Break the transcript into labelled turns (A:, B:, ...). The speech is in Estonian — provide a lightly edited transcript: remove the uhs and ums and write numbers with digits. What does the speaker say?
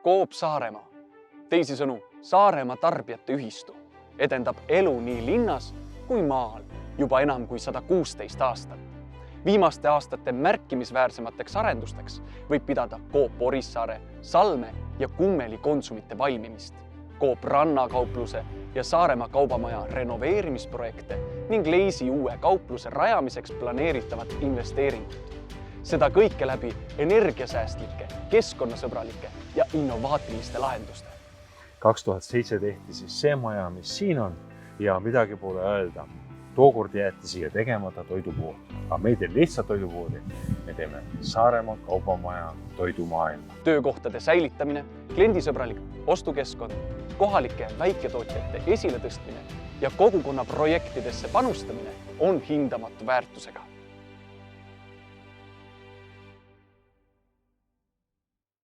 A: Coop Saaremaa, teisisõnu Saaremaa tarbijate ühistu, edendab elu nii linnas kui maal juba enam kui 116 aastat. Viimaste aastate märkimisväärsemateks arendusteks võib pidada Coop Orissaare, Salme ja Kummeli konsumite valmimist, Coop rannakaupluse ja Saaremaa kaubamaja renoveerimisprojekte ning Leisi uue kaupluse rajamiseks planeeritavat investeeringut. Seda kõike läbi energiasäästlike, keskkonnasõbralike ja innovaatiliste lahenduste.
B: 2007 tehti siis see maja, mis siin on ja midagi pole öelda. Tookord jäeti siia tegemata toidupood, aga me ei tee lihtsalt toidupoodi, me teeme Saaremaa kaubamaja toidumaailma.
A: Töökohtade säilitamine, kliendisõbralik ostukeskkond, kohalike väiketootjate esiletõstmine ja kogukonna projektidesse panustamine on hindamatu väärtusega.